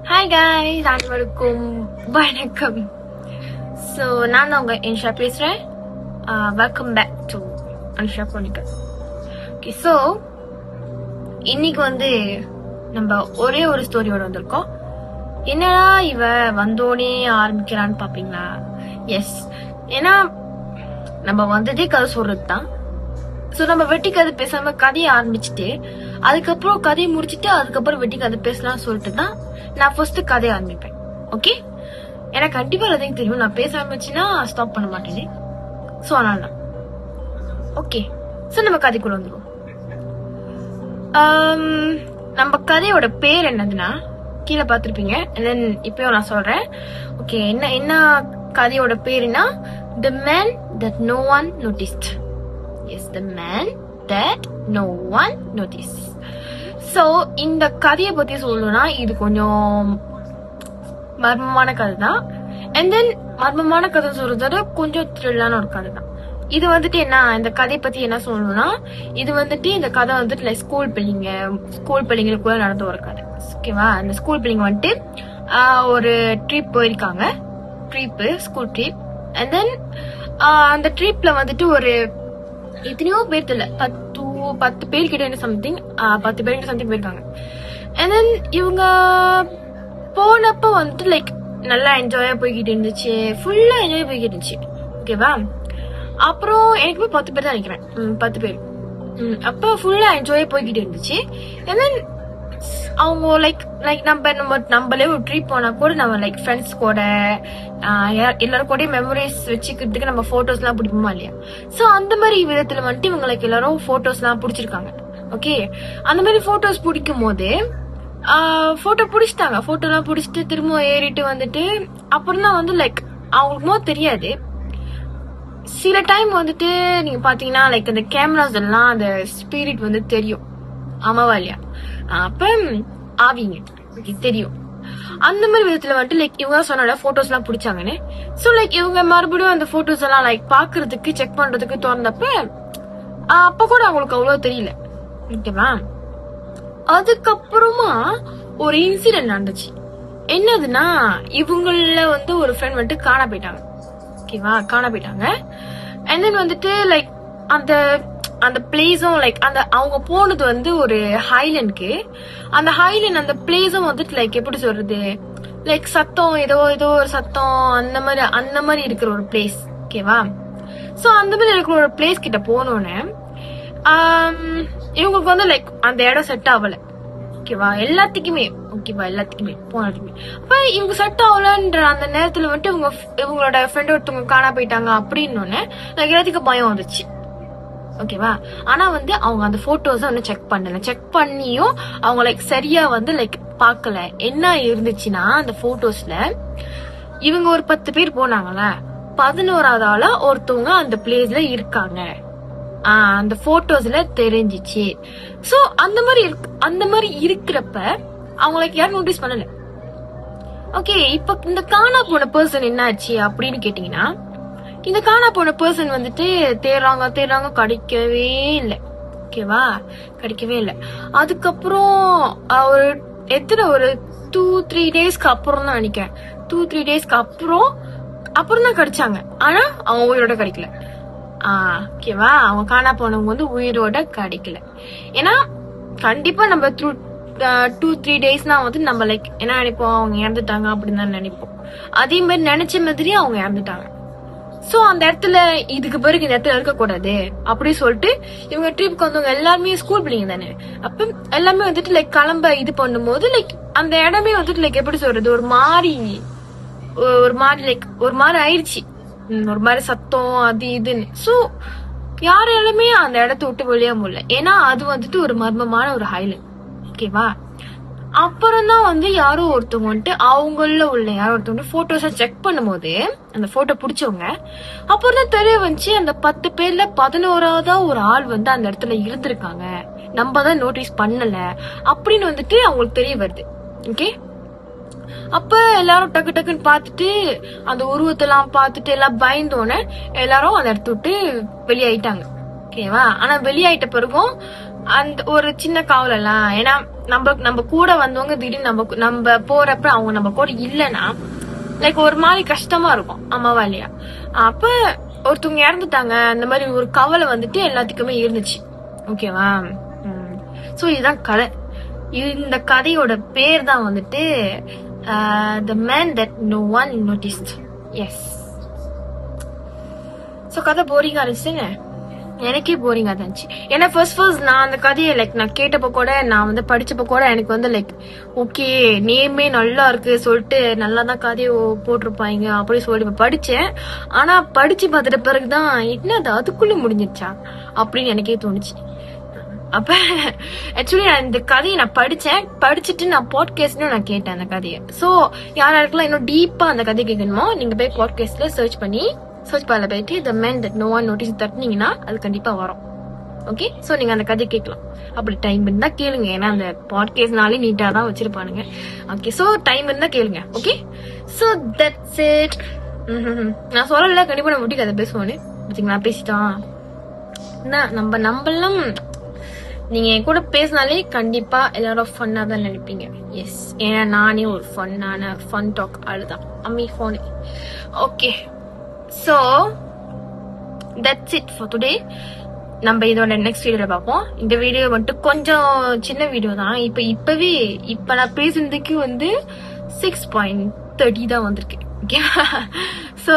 Hi guys, அனைவருக்கும் வணக்கம். So நான் தான் உங்க இன்ஷா பேசுறேன். Welcome back to Ansha chronicle. Okay, so இன்னைக்கு நம்ம ஒரே ஒரு ஸ்டோரியோட வந்திருக்கோம். என்னடா இவ வந்தோடனே ஆரம்பிக்கிறான்னு பாப்பீங்களா? எஸ், ஏன்னா நம்ம வந்ததே கதை சொல்றது தான். ஸோ நம்ம வெட்டி கதை பேசாம கதையை ஆரம்பிச்சுட்டு அதுக்கப்புறம் கதையை முடிச்சுட்டு அதுக்கப்புறம் வெட்டி கதை பேசலாம் சொல்லிட்டு தான் நான் ஃபர்ஸ்ட் கதையை ஆரம்பிப்பேன். ஓகே, எனக்கு கண்டிப்பா அதையும் தெரியும், நான் பேச ஆரம்பிச்சுன்னா ஸ்டாப் பண்ண மாட்டேன். ஸோ அதனால தான். ஓகே, ஸோ நம்ம கதைக்குள்ள வந்துடும். நம்ம கதையோட பேர் என்னதுன்னா கீழே பார்த்துருப்பீங்க. தென் இப்பயும் நான் சொல்றேன். ஓகே, என்ன கதையோட பேருனா The Man That No One Noticed. Yes, The Man That No One Noticed. So இந்த கதையை பத்தி சொல்லணும்னா இது கொஞ்சம் மர்மமான கதை தான். அண்ட் தென் மர்மமான கதை சொல்றதோட கொஞ்சம் த்ரில்லான ஒரு கதை தான். இது என்ன, இந்த கதையை பத்தி என்ன சொல்லணும்னா இது இந்த கதை லைக் ஸ்கூல் பிள்ளைங்களுக்குள்ள நடந்த ஒரு கதை. ஓகேவா? அந்த ஸ்கூல் பிள்ளைங்க ஒரு ட்ரிப் போயிருக்காங்க. School trip. அண்ட் தென் அந்த ட்ரிப்ல ஒரு எத்தனையோ பேர் தெரியல, 10 பேர் கிட்ட சம்திங் 10 பேர் கிட்ட சம்திங் போயிருக்காங்க. அண்ட் தென் இவங்க போனப்ப லைக் நல்லா என்ஜாயா போய்கிட்டு இருந்துச்சு, ஃபுல்லா என்ஜாய் போய்கிட்டு இருந்துச்சு. ஓகேவா? அப்புறம் எனக்குமே 10 பேர் தான் நினைக்கிறேன், 10 பேர். அப்ப ஃபுல்லா என்ஜாய் போய்கிட்டு இருந்துச்சு. அண்ட் தென் அவங்க லைக் நம்மளே ஒரு ட்ரிப் போனா கூட நம்ம லைக் ஃப்ரெண்ட்ஸ் கூட எல்லாரும் கூட மெமரிஸ் வச்சுக்கிறதுக்கு நம்ம போட்டோஸ் எல்லாம் பிடிப்போமா இல்லையா? சோ அந்த மாதிரி விதத்துல இவங்க லைக் எல்லாரும் போட்டோஸ் எல்லாம் பிடிச்சிருக்காங்க. ஓகே, அந்த மாதிரி போட்டோஸ் பிடிக்கும் போது போட்டோ பிடிச்சிட்டாங்க. போட்டோ எல்லாம் பிடிச்சிட்டு திரும்ப ஏறிட்டு அப்புறம் தான் லைக் அவங்களுக்கும் தெரியாது. சில டைம் நீங்க பாத்தீங்கன்னா லைக் அந்த கேமராஸ் எல்லாம் அந்த ஸ்பிரிட் தெரியும். ஆமாவா இல்லையா? அப்ப ஆவிங்க தெரியும். அந்த மாதிரி விதத்துல லைக் இவங்க சொன்னால போட்டோஸ் எல்லாம் பிடிச்சாங்கன்னு. சோ லைக் இவங்க மறுபடியும் அந்த போட்டோஸ் எல்லாம் லைக் பாக்குறதுக்கு செக் பண்றதுக்கு திறந்தப்ப அப்ப கூட அவங்களுக்கு அவ்வளவு தெரியல. ஓகேவா? அதுக்கப்புறமா ஒரு இன்சிடென்ட் நடந்துச்சு. என்னதுன்னா இவங்கள ஒரு ஃப்ரெண்ட் காண போயிட்டாங்க. ஓகேவா? காண போயிட்டாங்க. அண்ட் தென் லைக் அந்த பிளேஸும் லைக் அவங்க போனது ஒரு ஹைலண்ட்க்கு. அந்த ஹைலண்ட் அந்த பிளேஸும் லைக் எப்படி சொல்றது, லைக் சத்தம் ஏதோ ஒரு சத்தம் அந்த மாதிரி இருக்கிற ஒரு பிளேஸ். ஓகேவா? சோ அந்த மாதிரி இருக்கிற ஒரு பிளேஸ் கிட்ட போனோன்னு இவங்களுக்கு லைக் அந்த இடம் செட் ஆகல. ஓகேவா? எல்லாத்துக்குமே போனதுக்குமே அப்ப இவங்க செட் ஆகலன்ற அந்த நேரத்துல இவங்களோட ஃப்ரெண்ட் ஒருத்தவங்க காணா போயிட்டாங்க அப்படின்னு எல்லாத்துக்கும் பயம் வந்துச்சு. ஓகேவா? ஆனா அவங்க அந்த போட்டோஸ் செக் பண்ணல. செக் பண்ணியும் அவங்க லைக் சரியா லைக் பாக்கல. என்ன இருந்துச்சுன்னா அந்த போட்டோஸ்ல இவங்க ஒரு 10 பேர் போனாங்கல்ல, 11வது ஆளா ஒருத்தவங்க அந்த பிளேஸ்ல இருக்காங்க. அந்த போட்டோஸ்ல தெரிஞ்சிச்சு. சோ அந்த மாதிரி இருக்கிறப்ப அவங்களுக்கு யாரும் நோட்டீஸ் பண்ணல. ஓகே, இப்ப இந்த காணா போன பர்சன் என்னாச்சு அப்படின்னு கேட்டீங்கன்னா, இந்த காணா போன பர்சன் தேடுறாங்க கிடைக்கவே இல்லை. ஓகேவா? கிடைக்கவே இல்லை. அதுக்கப்புறம் ஒரு 2-3 டேஸ்க்கு அப்புறம் தான் நினைக்கிறேன். 2-3 டேஸ்க்கு அப்புறம் தான் கிடைச்சாங்க. ஆனா அவங்க உயிரோட கிடைக்கல. ஓகேவா? அவங்க காணா போனவங்க உயிரோட கிடைக்கல. ஏன்னா கண்டிப்பா நம்ம 2-3 டேஸ்னா நம்ம லைக் என்ன நினைப்போம், அவங்க இறந்துட்டாங்க அப்படின்னு தான் நினைப்போம். அதே மாதிரி நினைச்ச மாதிரி அவங்க இறந்துட்டாங்க. சோ அந்த இடத்துல இதுக்கு பிறகு இந்த இடத்துல இருக்கக்கூடாது அப்படி சொல்லிட்டு இவங்க ட்ரிப்க்கு வந்தவங்க எல்லாருமே ஸ்கூல் பிள்ளைங்க தானே. அப்ப எல்லாமே லைக் கிளம்ப இது பண்ணும்போது லைக் அந்த இடமே லைக் எப்படி சொல்றது, ஒரு மாதிரி ஆயிடுச்சு. ஒரு மாதிரி சத்தம் அது இதுன்னு. சோ யாராலுமே அந்த இடத்த விட்டு வெளியே முடியல. ஏன்னா அது ஒரு மர்மமான ஒரு ஹைலண்ட். ஓகேவா? அப்புறம் தான் யாரோ ஒருத்தவங்க அவங்கள உள்ள யாரோ ஒருத்தவங்க போட்டோஸ செக் பண்ணும்போது அந்த போட்டோ பிடிச்சவங்க அப்புறம் தான் தெரிய வந்துச்சு, அந்த 10 பேர்ல 11வதா ஒரு ஆள் அந்த இடத்துல இருந்திருக்காங்க, நம்ம தான் நோட்டீஸ் பண்ணல அப்படின்னு அவங்களுக்கு தெரிய வருது. ஓகே, அப்ப எல்லாரும் டக்குன்னு பாத்துட்டு அந்த உருவத்தெல்லாம் பாத்துட்டு எல்லாம் பயந்தோன்னு எல்லாரும் அந்த இடத்த விட்டு வெளியாயிட்டாங்க. ஓகேவா? ஆனா வெளியாயிட்ட பிறகும் அந்த ஒரு சின்ன கவலைலாம். ஏன்னா நம்ம கூட வந்தவங்க திடீர்னு நம்ம போறப்ப அவங்க நம்ம கூட இல்லைன்னா லைக் ஒரு மாதிரி கஷ்டமா இருக்கும். அம்மாவா இல்லையா? அப்ப ஒருத்தவங்க இறந்துட்டாங்க, அந்த மாதிரி ஒரு கவலை வந்துட்டு எல்லாத்துக்குமே இருந்துச்சு. ஓகேவா? சோ இதுதான் கதை. இந்த கதையோட பேர் தான் வந்துட்டு The Man That No One Noticed. Yes. So கதை போரிங்கா இருந்துச்சுங்க. எனக்கே போரிங்கா இருந்துச்சு. ஏன்னா ஃபர்ஸ்ட் நான் அந்த கதையை லைக் நான் கேட்டப்ப கூட, நான் வந்து படிச்சப்ப கூட எனக்கு வந்து லைக் ஓகே நேமே நல்லா இருக்கு சொல்லிட்டு நல்லா தான் கதையை போட்டிருப்பாங்க அப்படி சொல்லி படிச்சேன். ஆனா படிச்சு பார்த்துட்ட பிறகுதான் என்னது அதுக்குள்ள முடிஞ்சிருச்சா அப்படின்னு எனக்கே தோணுச்சு. அப்ப ஆக்சுவலி நான் இந்த கதையை நான் படிச்சுட்டு நான் பாட்காஸ்ட்லயும் நான் கேட்டேன் அந்த கதையை. சோ யாராருக்கெல்லாம் இன்னும் டீப்பா அந்த கதை கேட்கணுமோ நீங்க போய் பாட்காஸ்ட்ல சர்ச் பால போயிட்டு The Man That No One Noticed தட்டினீங்கன்னா அது கண்டிப்பா வரும். ஓகே, சோ நீங்க அந்த கதை கேட்கலாம். அப்படி டைம் இருந்தா கேளுங்க. ஏன்னா அந்த பாட்காஸ்ட்னாலே நீட்டா தான் வச்சிருப்பானுங்க. ஓகே, சோ டைம் இருந்தா கேளுங்க. Okay, so that's it. நான் சொல்லல கண்டிப்பா நான் முட்டி கதை பேசுவோன்னு பாத்தீங்களா, பேசிட்டான். நம்மளாம் நீங்க என் கூட பேசினாலே கண்டிப்பா எல்லாரும் ஃபன்னா தான் நினைப்பீங்க. எஸ், ஏன்னா நானே ஒரு ஃபன் டாக் ஆளுதான் அம்மி போனு. Okay, so that's it for today. நம்ம இதோட நெக்ஸ்ட் வீடியோல பார்ப்போம். இந்த வீடியோ வந்துட்டு கொஞ்சம் சின்ன வீடியோ தான். இப்ப நான் பேசுனதுக்கு வந்து 6.30 தான் வந்திருக்கு. ஓகேவா? சோ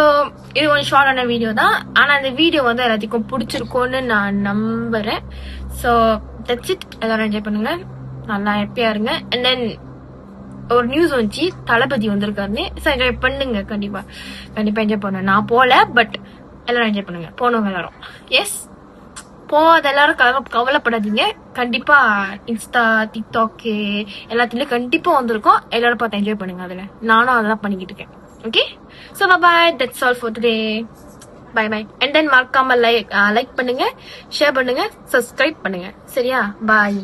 இது கொஞ்சம் ஷார்ட்டான வீடியோ தான். ஆனா இந்த வீடியோ வந்து எல்லாத்துக்கும் பிடிச்சிருக்கும்னு நான் நம்புறேன். So that's it. எல்லாரும் என்ஜாய் பண்ணுங்க, நல்லா ஹாப்பியா இருங்க. அண்ட் தென் ஒரு நியூஸ் வந்துச்சு, தளபதி வந்திருக்காருன்னு. என்ஜாய் பண்ணுங்க, கண்டிப்பா என்ஜாய் பண்ணுங்க. நான் போல, பட் எல்லாரும் என்ஜாய் பண்ணுங்க, போனவங்க எல்லாரும். எஸ், போகாத எல்லாரும் கவலைப்படாதீங்க. கண்டிப்பா இன்ஸ்டா, டிக்டாக் எல்லாத்துலயும் கண்டிப்பா வந்திருக்கோம். எல்லாரும் பார்த்து என்ஜாய் பண்ணுங்க. அதுல நானும் அதெல்லாம் பண்ணிக்கிட்டு இருக்கேன். Okay, so bye, that's all for today. Bye. And then மறக்காம லைக் பண்ணுங்க, ஷேர் பண்ணுங்க, சப்ஸ்கிரைப் பண்ணுங்க. சரியா? பாய்.